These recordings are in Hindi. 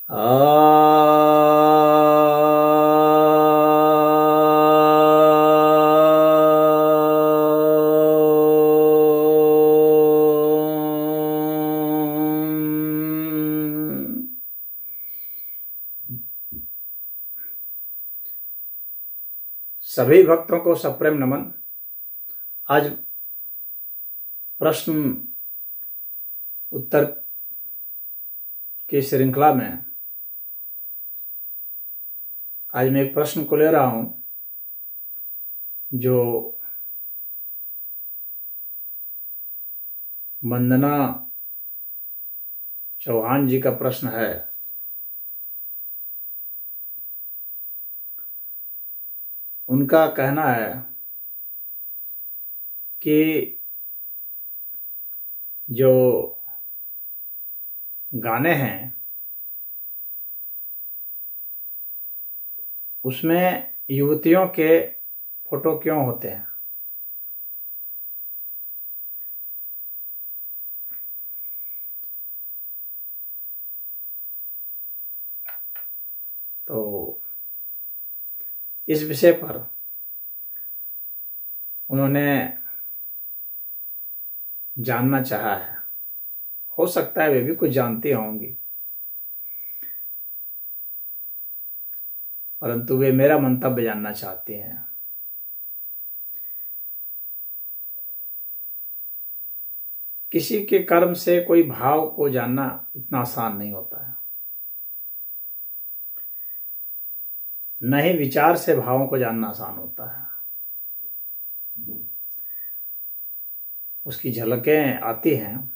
सभी भक्तों को सप्रेम नमन। आज प्रश्न उत्तर की श्रृंखला में आज मैं एक प्रश्न को ले रहा हूं जो वंदना चौहान जी का प्रश्न है। उनका कहना है कि जो गाने हैं उसमें युवतियों के फोटो क्यों होते हैं। तो इस विषय पर उन्होंने जानना चाहा है। हो सकता है वे भी कुछ जानती होंगी, परंतु वे मेरा मंतव्य जानना चाहती हैं। किसी के कर्म से कोई भाव को जानना इतना आसान नहीं होता है, न ही विचार से भावों को जानना आसान होता है। उसकी झलकें आती हैं।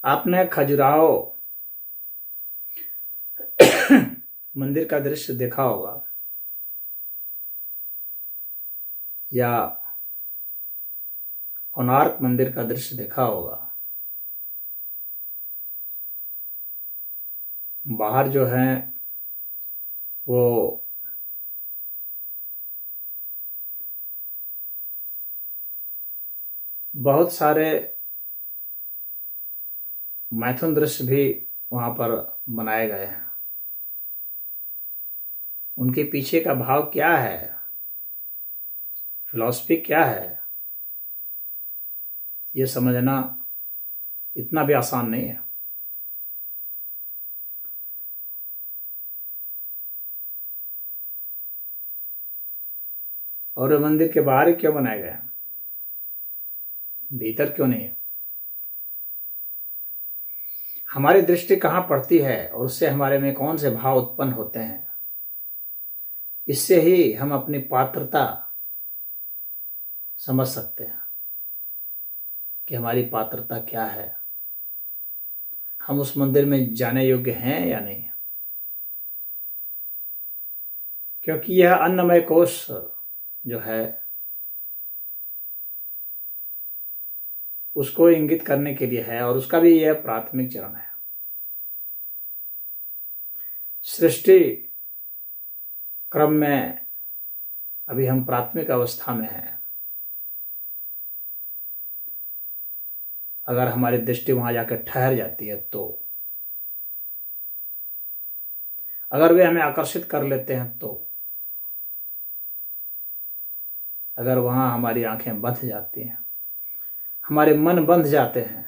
आपने खजुराहो मंदिर का दृश्य देखा होगा या कोणार्क मंदिर का दृश्य देखा होगा। बाहर जो है वो बहुत सारे मैथुन दृश्य भी वहां पर बनाए गए हैं। उनके पीछे का भाव क्या है, फिलॉसफी क्या है, ये समझना इतना भी आसान नहीं है। और वे मंदिर के बाहर ही क्यों बनाए गए हैं, भीतर क्यों नहीं है। हमारी दृष्टि कहाँ पड़ती है और उससे हमारे में कौन से भाव उत्पन्न होते हैं, इससे ही हम अपनी पात्रता समझ सकते हैं कि हमारी पात्रता क्या है, हम उस मंदिर में जाने योग्य हैं या नहीं। क्योंकि यह अन्नमय कोश जो है उसको इंगित करने के लिए है और उसका भी यह प्राथमिक चरण है। सृष्टि क्रम में अभी हम प्राथमिक अवस्था में हैं। अगर हमारी दृष्टि वहां जाकर ठहर जाती है तो, अगर वे हमें आकर्षित कर लेते हैं तो, अगर वहां हमारी आंखें बंध जाती हैं, हमारे मन बंध जाते हैं,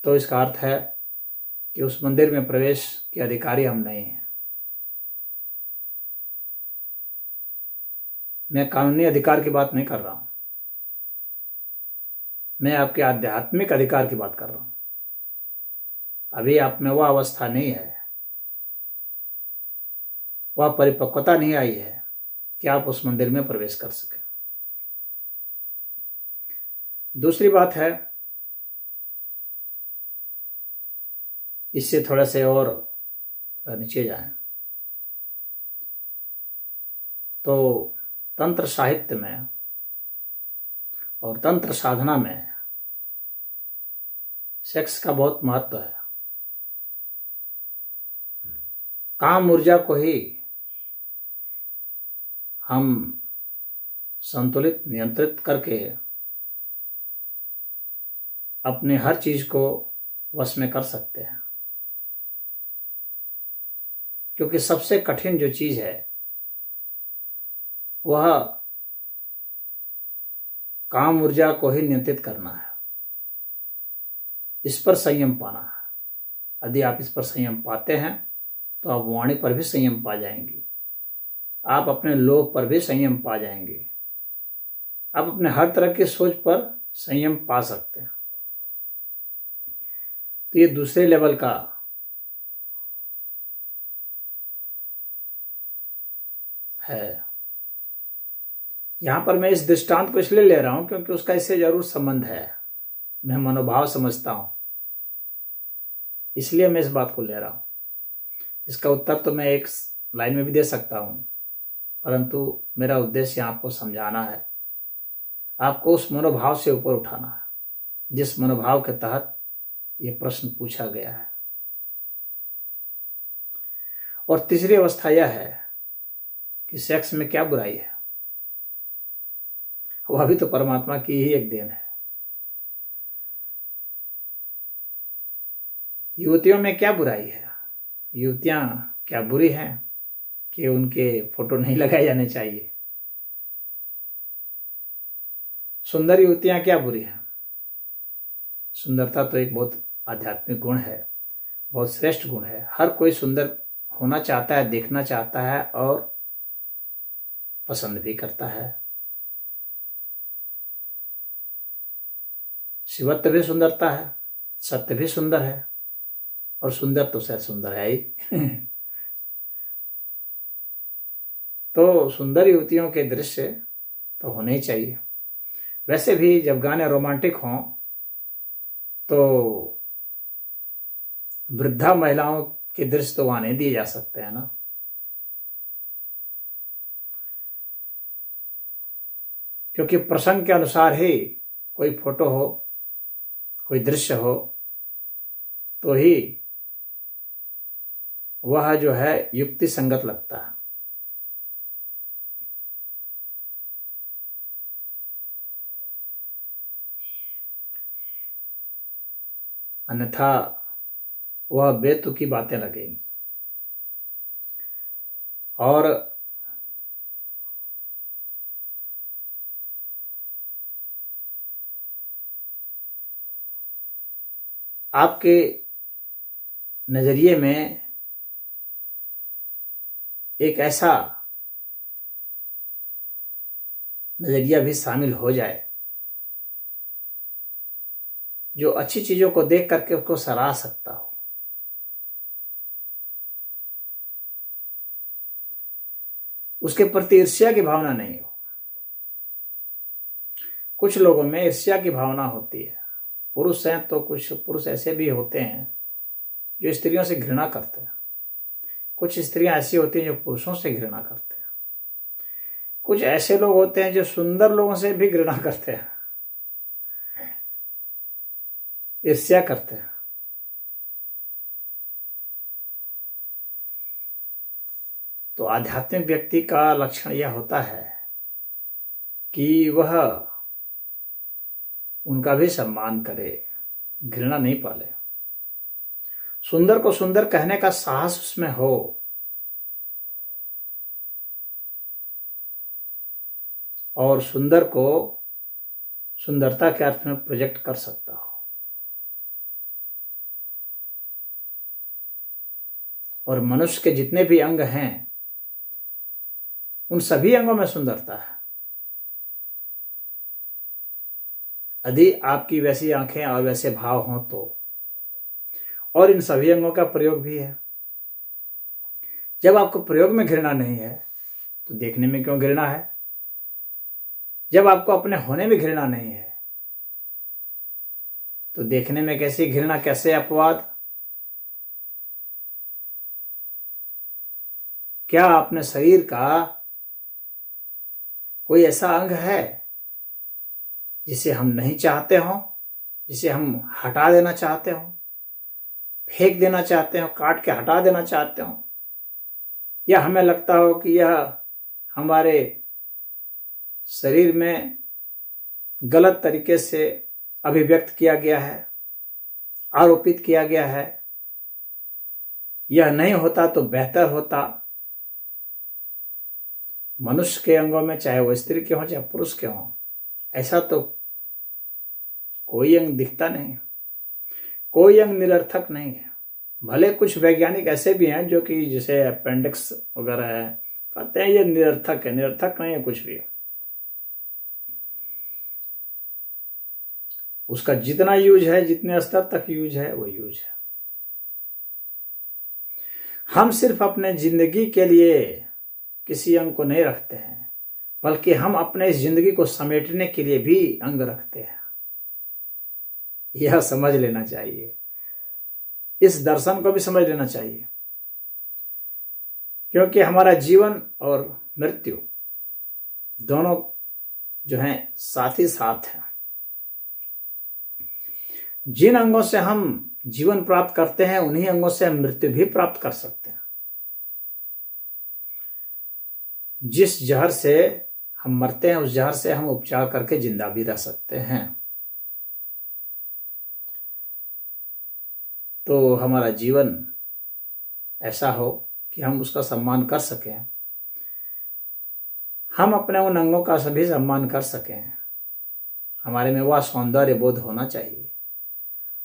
तो इसका अर्थ है कि उस मंदिर में प्रवेश के अधिकारी हम नहीं हैं। मैं कानूनी अधिकार की बात नहीं कर रहा हूं, मैं आपके आध्यात्मिक अधिकार की बात कर रहा हूं। अभी आप में वह अवस्था नहीं है, वह परिपक्वता नहीं आई है कि आप उस मंदिर में प्रवेश कर सकें। दूसरी बात है, इससे थोड़ा से और नीचे जाएं तो तंत्र साहित्य में और तंत्र साधना में सेक्स का बहुत महत्व है। काम ऊर्जा को ही हम संतुलित नियंत्रित करके अपने हर चीज को वश में कर सकते हैं, क्योंकि सबसे कठिन जो चीज है वह काम ऊर्जा को ही नियंत्रित करना है, इस पर संयम पाना है। यदि आप इस पर संयम पाते हैं तो आप वाणी पर भी संयम पा जाएंगे, आप अपने लोभ पर भी संयम पा जाएंगे, आप अपने हर तरह की सोच पर संयम पा सकते हैं। तो ये दूसरे लेवल का है। यहां पर मैं इस दृष्टांत को इसलिए ले रहा हूं क्योंकि उसका इससे जरूर संबंध है। मैं मनोभाव समझता हूं, इसलिए मैं इस बात को ले रहा हूं। इसका उत्तर तो मैं एक लाइन में भी दे सकता हूं, परंतु मेरा उद्देश्य आपको समझाना है, आपको उस मनोभाव से ऊपर उठाना है जिस मनोभाव के तहत यह प्रश्न पूछा गया है। और तीसरी अवस्था यह है कि सेक्स में क्या बुराई है, वह भी तो परमात्मा की ही एक देन है। युवतियों में क्या बुराई है, युवतियां क्या बुरी हैं कि उनके फोटो नहीं लगाए जाने चाहिए। सुंदर युवतियां क्या बुरी हैं। सुंदरता तो एक बहुत आध्यात्मिक गुण है, बहुत श्रेष्ठ गुण है। हर कोई सुंदर होना चाहता है, देखना चाहता है और पसंद भी करता है। शिवत्व भी सुंदरता है, सत्य भी सुंदर है, और सुंदर तो शायद सुंदर है ही। तो सुंदर युवतियों के दृश्य तो होने ही चाहिए। वैसे भी जब गाने रोमांटिक हों तो वृद्धा महिलाओं के दृश्य तो वहां नहीं दिए जा सकते हैं ना। क्योंकि प्रसंग के अनुसार ही कोई फोटो हो, कोई दृश्य हो, तो ही वह जो है युक्ति संगत लगता है। अन्यथा वह बेतुकी बातें लगेंगी। और आपके नजरिए में एक ऐसा नजरिया भी शामिल हो जाए जो अच्छी चीजों को देख करके उसको सराह सकता हो। उसके प्रति ईर्ष्या की भावना नहीं हो। कुछ लोगों में ईर्ष्या की भावना होती है। पुरुष हैं तो कुछ पुरुष ऐसे भी होते हैं जो स्त्रियों से घृणा करते हैं। कुछ स्त्रियां ऐसी होती हैं जो पुरुषों से घृणा करते हैं। कुछ ऐसे लोग होते हैं जो सुंदर लोगों से भी घृणा करते हैं, ईर्ष्या करते हैं। तो आध्यात्मिक व्यक्ति का लक्षण यह होता है कि वह उनका भी सम्मान करे, घृणा नहीं पाले। सुंदर को सुंदर कहने का साहस उसमें हो, और सुंदर को सुंदरता के अर्थ में प्रोजेक्ट कर सकता हो। और मनुष्य के जितने भी अंग हैं उन सभी अंगों में सुंदरता है। यदि आपकी वैसी आंखें और वैसे भाव हों तो, और इन सभी अंगों का प्रयोग भी है। जब आपको प्रयोग में घृणा नहीं है तो देखने में क्यों घृणा है। जब आपको अपने होने में घृणा नहीं है तो देखने में कैसी घृणा, कैसे अपवाद। क्या अपने शरीर का कोई ऐसा अंग है जिसे हम नहीं चाहते हों, जिसे हम हटा देना चाहते हों, फेंक देना चाहते हो, काट के हटा देना चाहते हो, या हमें लगता हो कि यह हमारे शरीर में गलत तरीके से अभिव्यक्त किया गया है, आरोपित किया गया है। यह नहीं होता तो बेहतर होता। मनुष्य के अंगों में, चाहे वो स्त्री के हों चाहे पुरुष के हों, ऐसा तो कोई अंग दिखता नहीं, कोई अंग निरर्थक नहीं है। भले कुछ वैज्ञानिक ऐसे भी हैं जो कि जैसे अपेंडिक्स वगैरह है, कहते हैं ये निरर्थक है। निरर्थक नहीं है कुछ भी। उसका जितना यूज है, जितने स्तर तक यूज है, वो यूज है। हम सिर्फ अपने जिंदगी के लिए किसी अंग को नहीं रखते हैं, बल्कि हम अपने इस जिंदगी को समेटने के लिए भी अंग रखते हैं। यह समझ लेना चाहिए, इस दर्शन को भी समझ लेना चाहिए, क्योंकि हमारा जीवन और मृत्यु दोनों जो हैं साथ ही साथ हैं। जिन अंगों से हम जीवन प्राप्त करते हैं, उन्हीं अंगों से हम मृत्यु भी प्राप्त कर सकते हैं। जिस जहर से हम मरते हैं, उस जहर से हम उपचार करके जिंदा भी रह सकते हैं। तो हमारा जीवन ऐसा हो कि हम उसका सम्मान कर सकें, हम अपने उन अंगों का सभी सम्मान कर सकें। हमारे में वह सौंदर्य बोध होना चाहिए।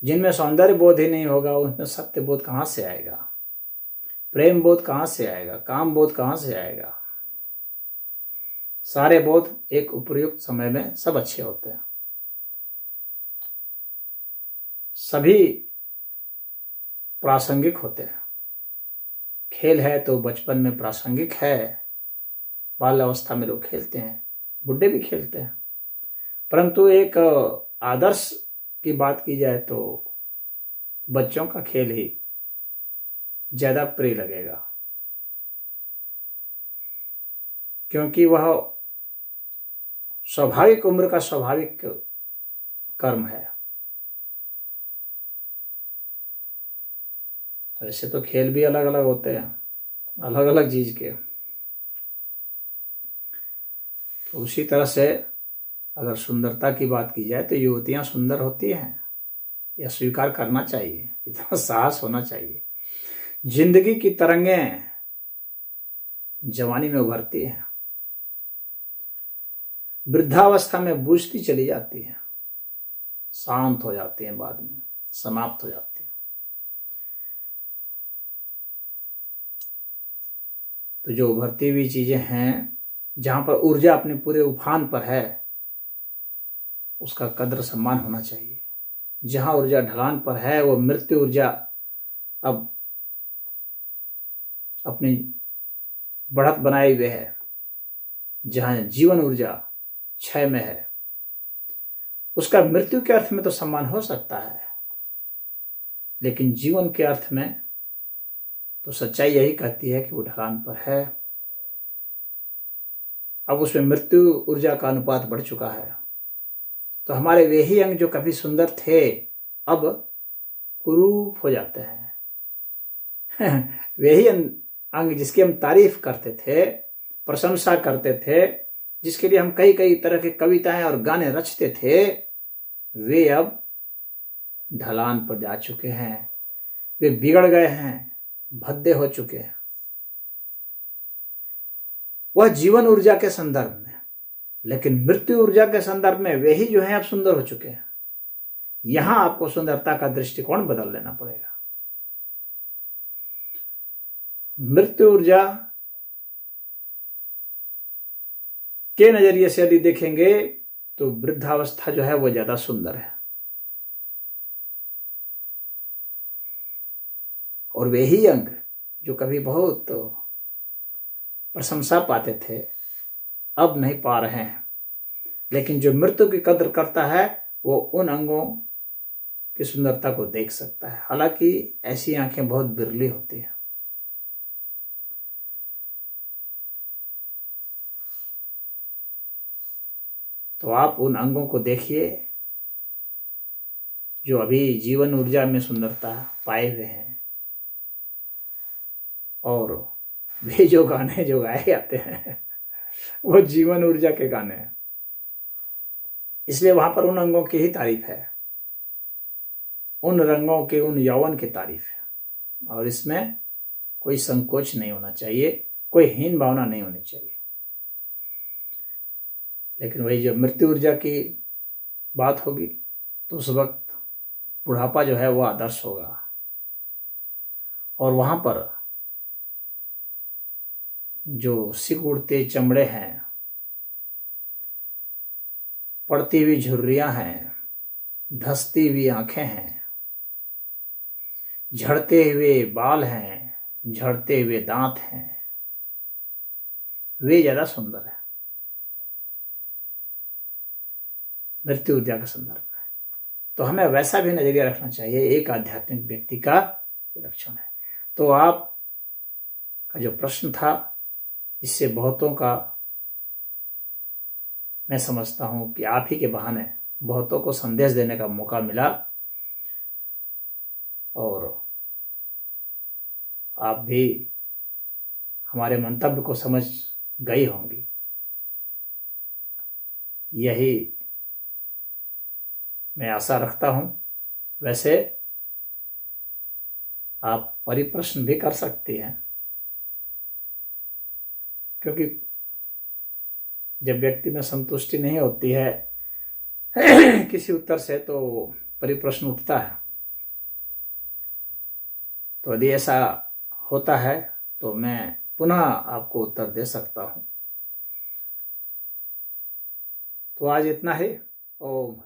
जिनमें सौंदर्य बोध ही नहीं होगा, उनमें सत्य बोध कहाँ से आएगा, प्रेम बोध कहाँ से आएगा, काम बोध कहाँ से आएगा। सारे बोध एक उपयुक्त समय में सब अच्छे होते हैं। सभी प्रासंगिक होते हैं। खेल है तो बचपन में प्रासंगिक है, बाल अवस्था में लोग खेलते हैं, बुढ़े भी खेलते हैं। परंतु एक आदर्श की बात की जाए तो बच्चों का खेल ही ज्यादा प्रिय लगेगा, क्योंकि वह स्वाभाविक उम्र का स्वाभाविक कर्म है। तो ऐसे तो खेल भी अलग अलग होते हैं, अलग अलग चीज के। तो उसी तरह से अगर सुंदरता की बात की जाए तो युवतियां सुंदर होती हैं, यह स्वीकार करना चाहिए, इतना साहस होना चाहिए। जिंदगी की तरंगें जवानी में उभरती हैं, वृद्धावस्था में बूझती चली जाती हैं, शांत हो जाती हैं, बाद में समाप्त हो जाती हैं। तो जो उभरती हुई चीजें हैं, जहां पर ऊर्जा अपने पूरे उफान पर है, उसका कद्र सम्मान होना चाहिए। जहां ऊर्जा ढलान पर है, वो मृत्यु ऊर्जा अब अपनी बढ़त बनाए हुए है। जहां जीवन ऊर्जा क्षय में है, उसका मृत्यु के अर्थ में तो सम्मान हो सकता है, लेकिन जीवन के अर्थ में तो सच्चाई यही कहती है कि वो ढलान पर है। अब उसमें मृत्यु ऊर्जा का अनुपात बढ़ चुका है। तो हमारे वे ही अंग जो कभी सुंदर थे, अब कुरूप हो जाते हैं। वे ही अंग जिसकी हम तारीफ करते थे, प्रशंसा करते थे, जिसके लिए हम कई कई तरह की कविताएं और गाने रचते थे, वे अब ढलान पर जा चुके हैं। वे बिगड़ गए हैं, भद्दे हो चुके हैं। वह जीवन ऊर्जा के संदर्भ में, लेकिन मृत्यु ऊर्जा के संदर्भ में वे ही जो हैं अब सुंदर हो चुके हैं। यहां आपको सुंदरता का दृष्टिकोण बदल लेना पड़ेगा। मृत्यु ऊर्जा के नजरिए से यदि देखेंगे तो वृद्धावस्था जो है वो ज्यादा सुंदर है, और वे ही अंग जो कभी बहुत प्रशंसा पाते थे, अब नहीं पा रहे हैं। लेकिन जो मृत्यु की कद्र करता है, वो उन अंगों की सुंदरता को देख सकता है। हालांकि ऐसी आंखें बहुत बिरली होती हैं। तो आप उन अंगों को देखिए जो अभी जीवन ऊर्जा में सुंदरता पाए हुए हैं, और वे जो गाने जो गाए जाते हैं वो जीवन ऊर्जा के गाने हैं। इसलिए वहां पर उन अंगों की ही तारीफ है। उन रंगों के, उन यौवन की तारीफ है, और इसमें कोई संकोच नहीं होना चाहिए, कोई हीन भावना नहीं होनी चाहिए। लेकिन वही जब मृत्यु ऊर्जा की बात होगी तो उस वक्त बुढ़ापा जो है वो आदर्श होगा, और वहां पर जो सिकुड़ते चमड़े हैं, पड़ती हुई झुर्रियां हैं, धंसती हुई आंखें हैं, झड़ते हुए बाल हैं, झड़ते हुए दांत हैं, वे ज्यादा सुंदर है मृत्यु ऊर्जा के संदर्भ में। तो हमें वैसा भी नजरिया रखना चाहिए, एक आध्यात्मिक व्यक्ति का लक्षण है। तो आप का जो प्रश्न था, इससे बहुतों का, मैं समझता हूं कि आप ही के बहाने बहुतों को संदेश देने का मौका मिला, और आप भी हमारे मंतव्य को समझ गई होंगी। यही मैं आशा रखता हूं। वैसे आप परिप्रश्न भी कर सकती हैं, क्योंकि जब व्यक्ति में संतुष्टि नहीं होती है किसी उत्तर से, तो परिप्रश्न उठता है। तो यदि ऐसा होता है तो मैं पुनः आपको उत्तर दे सकता हूं। तो आज इतना ही। ओम।